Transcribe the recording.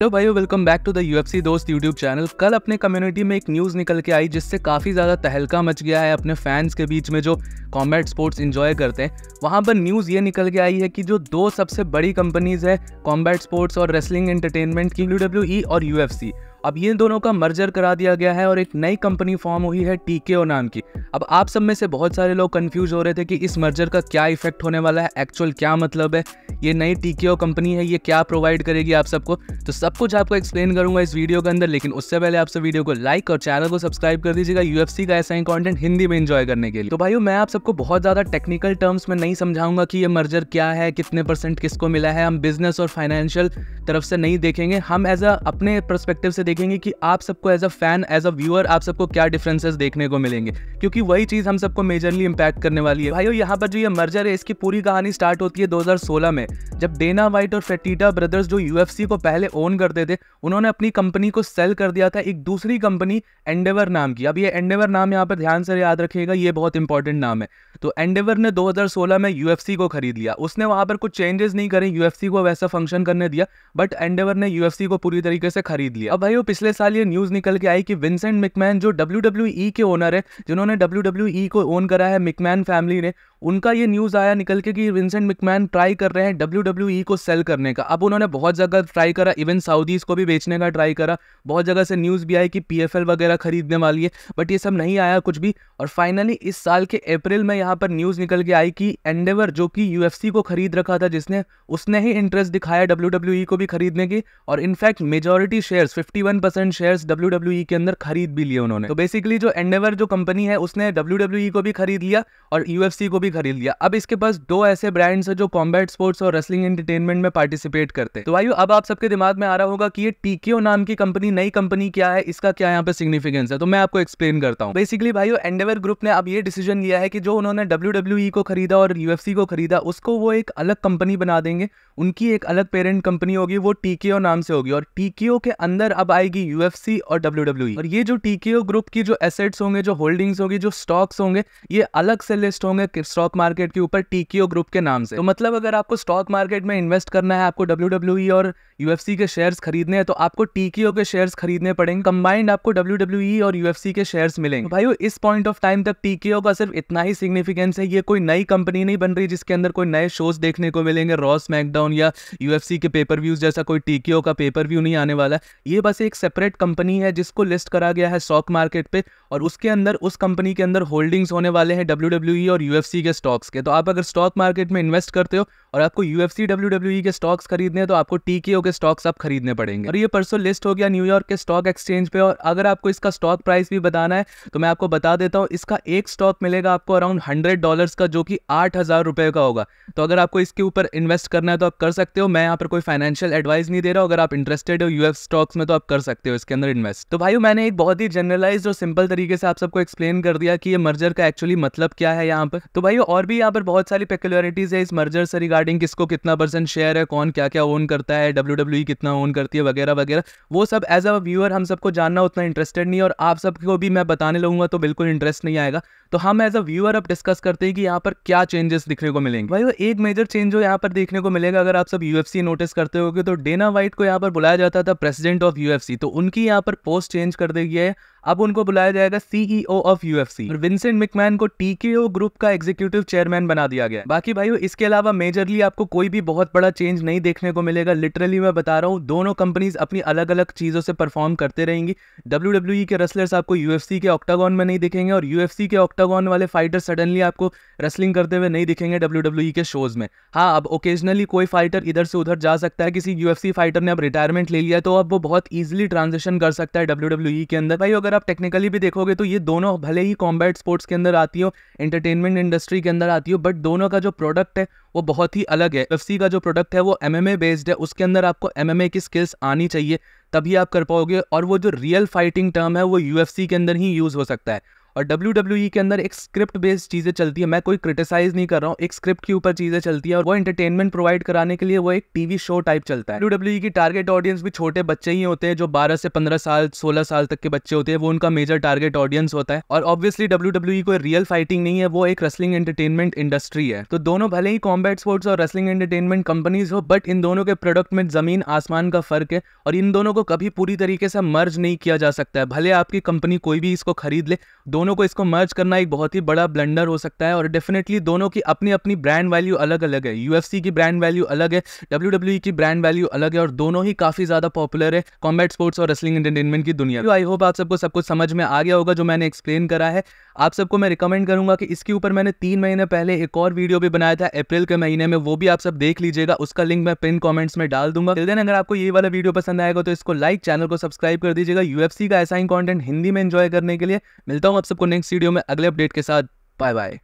Hello भाइयों, welcome back to the UFC दोस्त YouTube channel. कल अपने कम्युनिटी में एक न्यूज़ निकल के आई जिससे काफ़ी ज़्यादा तहलका मच गया है अपने फैंस के बीच में जो कॉम्बैट स्पोर्ट्स एंजॉय करते हैं। वहाँ पर न्यूज़ ये निकल के आई है कि जो दो सबसे बड़ी कंपनीज़ है कॉम्बैट स्पोर्ट्स और रेसलिंग एंटरटेनमेंट की, डब्ल्यूडब्ल्यूई और यूएफसी, अब ये दोनों का मर्जर करा दिया गया है और एक नई कंपनी फॉर्म हुई है टीकेओ नाम की। अब आप सब में से बहुत सारे लोग कंफ्यूज हो रहे थे कि इस मर्जर का क्या इफेक्ट होने वाला है, एक्चुअल क्या मतलब है, ये नई टीकेओ कंपनी है, ये क्या प्रोवाइड करेगी आप सबको। तो सब कुछ आपको एक्सप्लेन करूंगा इस वीडियो के अंदर, लेकिन उससे पहले आप सब वीडियो को लाइक और चैनल को सब्सक्राइब कर दीजिएगा यूएफसी का ऐसा ही कंटेंट हिंदी में एंजॉय करने के लिए। तो भाइयों, मैं आप सबको बहुत ज्यादा टेक्निकल टर्म्स में नहीं समझाऊंगा कि ये मर्जर क्या है, कितने % किसको मिला है। हम बिजनेस और फाइनेंशियल तरफ से नहीं देखेंगे, हम एज अ अपने पर्सपेक्टिव से देखेंगे कि आप सबको as a fan, as a viewer, आप सबको क्या डिफरेंसेस देखने को मिलेंगे, क्योंकि वही चीज हम सबको मेजरली इंपैक्ट करने वाली है। भाइयों, यहाँ पर जो ये मर्जर है इसकी पूरी कहानी स्टार्ट होती है 2016 में, जब डेना वाइट और फेर्टिटा ब्रदर्स जो यूएफसी को पहले ओन करते थे, उन्होंने अपनी कंपनी को सेल कर दिया था एक दूसरी कंपनी एंडेवर नाम की। अब ये एंडेवर नाम यहाँ पर ध्यान से याद रखिएगा, ये बहुत इंपॉर्टेंट नाम है। तो एंडेवर ने 2016 में यूएफसी को खरीद लिया। उसने वहां पर कुछ चेंजेस नहीं करे, यूएफसी को वैसा फंक्शन करने दिया, बट एंडेवर ने यूएफसी को पूरी तरीके से खरीद लिया। अब भाइयों, पिछले साल ये न्यूज निकल के आई कि विंसेंट मैकमैन जो डब्ल्यूडब्ल्यूई के ओनर है, जिन्होंने डब्ल्यूडब्ल्यूई को ओन करा है मैकमैन फैमिली ने, उनका ये न्यूज आया निकल के कि विंसेंट मैकमैन ट्राई कर रहे हैं डब्ल्यूडब्ल्यूई को सेल करने का। अब उन्होंने बहुत जगह ट्राई करा, इवन सऊदीज को भी बेचने का ट्राई करा, बहुत जगह से न्यूज भी आई कि पीएफएल वगैरह खरीदने वाली है, बट ये सब नहीं आया कुछ भी। और फाइनली इस साल के अप्रैल में यहाँ पर न्यूज निकल के आई कि एंडेवर जो कि यूएफसी को खरीद रखा था जिसने, उसने ही इंटरेस्ट दिखाया डब्ल्यूडब्ल्यूई को भी खरीदने की, और in fact majority shares 51% shares WWE के अंदर खरीद भी लिए उन्होंने। तो बेसिकली जो एंडेवर जो कंपनी है उसने डब्ल्यूडब्ल्यूई को भी खरीद लिया और यूएफसी को भी खरीद लिया। अब इसके पास दो ऐसे ब्रांड्स है जो कॉम्बैट स्पोर्ट्स और रेसलिंग एंटरटेनमेंट में पार्टिसिपेट करते हैं। तो भाइयों, अब आप सबके दिमाग में आ रहा होगा कि ये टीकेओ नाम की कंपनी, नई कंपनी क्या है, इसका क्या यहाँ पे सिग्निफिकेंस है। तो मैं आपको एक्सप्लेन करता हूँ। बेसिकली भाइयों, एंडेवर ग्रुप ने अब ये डिसीजन लिया है कि जो उन्होंने डब्ल्यूडब्ल्यूई को खरीदा और यूएफसी को खरीदा, उसको वो एक अलग कंपनी बना देंगे। उनकी एक अलग पेरेंट कंपनी होगी, वो टीकेओ नाम से होगी, और टीकेओ के अंदर अब आएगी यूएफसी और डब्ल्यूडब्ल्यूई। और ये जो टीकेओ ग्रुप की जो एसेट्स होंगे, जो होल्डिंग्स होगी, जो स्टॉक्स होंगे, ये अलग से लिस्ट होंगे स्टॉक मार्केट के ऊपर टीकेओ ग्रुप के नाम से। तो मतलब अगर आपको स्टॉक मार्केट में इन्वेस्ट करना है, आपको डब्ल्यूडब्ल्यूई और यूएफसी के शेयर्स खरीदने हैं, तो आपको टीकेओ के शेयर्स खरीदने पड़ेंगे। कंबाइंड आपको डब्ल्यूडब्ल्यूई और यूएफसी के शेयर्स मिलेंगे। भाइयों, इस पॉइंट ऑफ टाइम तक टीकेओ का सिर्फ इतना ही सिग्निफिकेंस है, ये कोई नई कंपनी नहीं बन रही जिसके अंदर कोई नए शोज देखने को मिलेंगे, रॉ, स्मैकडाउन या यूएफसी के पेपर व्यूज जैसा कोई टीकेओ का पेपर व्यू नहीं आने वाला। ये बस एक सेपरेट कंपनी है जिसको लिस्ट करा गया है स्टॉक मार्केट पे, और उसके अंदर, उस कंपनी के अंदर होल्डिंग्स होने वाले हैं डब्ल्यूडब्ल्यूई और यूएफसी के स्टॉक्स के। तो आप अगर स्टॉक मार्केट में इन्वेस्ट करते हो और आपको यूएफसी डब्ल्यूडब्ल्यूई के स्टॉक्स खरीदने हैं, तो आपको टीकेओ के स्टॉक्स आप खरीदने पड़ेंगे। और ये परसों लिस्ट हो गया न्यूयॉर्क के स्टॉक एक्सचेंज पे। और अगर आपको इसका स्टॉक प्राइस भी बताना है तो मैं आपको बता देता हूँ, इसका एक स्टॉक मिलेगा आपको अराउंड $100 का, जो कि 8,000 रुपए का होगा। तो अगर आपको इसके ऊपर इन्वेस्ट करना है तो आप कर सकते हो। मैं यहाँ पर कोई फाइनेंशियल एडवाइस नहीं दे रहा हूँ, अगर आप इंटरेस्टेड हो यूएफ स्टॉक्स में तो आप कर सकते हो इसके अंदर इन्वेस्ट। तो भाइयों, मैंने एक बहुत ही जनरलाइज्ड और सिंपल तरीके से आप सबको एक्सप्लेन कर दिया कि ये मर्जर का एक्चुअली मतलब क्या है यहाँ पर। तो भाइयों, और भी यहाँ पर बहुत सारी पेक्युलरिटीज है इस मर्जर से रिगार्डिंग, किसको कितना % शेयर है, कौन क्या क्या ओन करता है, डब्ल्यूडब्ल्यूई कितना ओन करती है, वगैरह वगैरह। वो सब एज अ व्यूअर हम सबको जानना उतना इंटरेस्टेड नहीं, और आप सबको भी मैं बताने लगूंगा तो बिल्कुल इंटरेस्ट नहीं आएगा। तो हम एज अ व्यूअर अब डिस्कस करते हैं कि यहाँ पर क्या चेंजेस दिखने को मिलेंगे। भाई, एक मेजर चेंज जो यहाँ पर देखने को मिलेगा, अगर आप सब यूएफसी नोटिस करते होगे, तो डेना वाइट को यहाँ पर बुलाया जाता था प्रेसिडेंट ऑफ यूएफसी, तो उनकी यहाँ पर पोस्ट चेंज कर दी गई है। अब उनको बुलाया जाएगा सीईओ ऑफ यूएफसी, और विंसेंट मैकमैन को टीकेओ ग्रुप का एग्जीक्यूटिव चेयरमैन बना दिया गया है। बाकी भाइयों, इसके अलावा मेजरली आपको कोई भी बहुत बड़ा चेंज नहीं देखने को मिलेगा। लिटरली मैं बता रहा हूँ, दोनों कंपनीज अपनी अलग अलग चीजों से परफॉर्म करते रहेंगी। डब्ल्यूडब्ल्यूई के रेसलर्स आपको यूएफसी के ऑक्टागन में नहीं दिखेंगे, और यूएफसी के ऑक्टागन वाले फाइटर सडनली आपको रेसलिंग करते हुए नहीं दिखेंगे डब्ल्यूडब्ल्यूई के शोज में। हाँ, अब ओकेजनली कोई फाइटर इधर से उधर जा सकता है, किसी यूएफसी फाइटर ने अब रिटायरमेंट ले लिया तो अब वो बहुत ईजिली ट्रांजिशन कर सकता है डब्ल्यूडब्ल्यूई के अंदर। भाई, अगर आप टेक्निकली भी देखोगे तो ये दोनों भले ही कॉम्बैट स्पोर्ट्स के अंदर आती हो, एंटरटेनमेंट इंडस्ट्री के अंदर आती हो, बट दोनों का जो प्रोडक्ट है वो बहुत ही अलग है। यूएफसी का जो प्रोडक्ट है वो एमएमए बेस्ड है, उसके अंदर आपको एमएमए की स्किल्स आनी चाहिए, तभी आप कर पाओगे। और वो जो रियल फाइटिंग टर्म है वो यूएफसी के अंदर ही यूज हो सकता है। और WWE के अंदर एक स्क्रिप्ट बेस्ड चीजें चलती है। मैं कोई क्रिटिसाइज नहीं कर रहा हूँ, एक स्क्रिप्ट के ऊपर चीजें चलती है और वो एंटरटेनमेंट प्रोवाइड कराने के लिए वो एक टीवी शो टाइप चलता है। WWE की टारगेट ऑडियंस भी छोटे बच्चे ही होते हैं, जो 12 से 15 साल 16 साल तक के बच्चे होते हैं, वो उनका मेजर टारगेट ऑडियंस होता है। और ऑब्वियसली WWE कोई रियल फाइटिंग नहीं है, वो एक रेसलिंग एंटरटेनमेंट इंडस्ट्री है। तो दोनों भले ही कॉम्बैट स्पोर्ट्स और रेसलिंग एंटरटेनमेंट कंपनीज हो, बट इन दोनों के प्रोडक्ट में जमीन आसमान का फर्क है और इन दोनों को कभी पूरी तरीके से मर्ज नहीं किया जा सकता है। भले आपकी कंपनी कोई भी इसको खरीद ले, दोनों को इसको मर्ज करना एक बहुत ही बड़ा ब्लंडर हो सकता है। और डेफिनेटली दोनों की अपनी अपनी ब्रांड वैल्यू अलग अलग है। UFC की ब्रांड वैल्यू अलग है, WWE की ब्रांड वैल्यू अलग है और दोनों ही काफी ज्यादा पॉपुलर है कॉम्बैट स्पोर्ट्स और रेसलिंग एंटरटेनमेंट की दुनिया में। आई होप आप सबको सब कुछ समझ में आ गया होगा जो मैंने एक्सप्लेन करा है। आप सबको मैं रिकमेंड करूंगा कि इसके ऊपर मैंने 3 महीने पहले एक और वीडियो भी बनाया था अप्रैल के महीने में, वो भी आप सब देख लीजिएगा, उसका लिंक मैं पिन कमेंट्स में डाल दूंगा। देन अगर आपको ये वाला वीडियो पसंद आएगा तो इसको लाइक, चैनल को सब्सक्राइब कर दीजिएगा UFC का ऐसा ही कंटेंट हिंदी में एंजॉय करने के लिए। मिलता हूं आप सबको नेक्स्ट वीडियो में अगले अपडेट के साथ। Bye bye.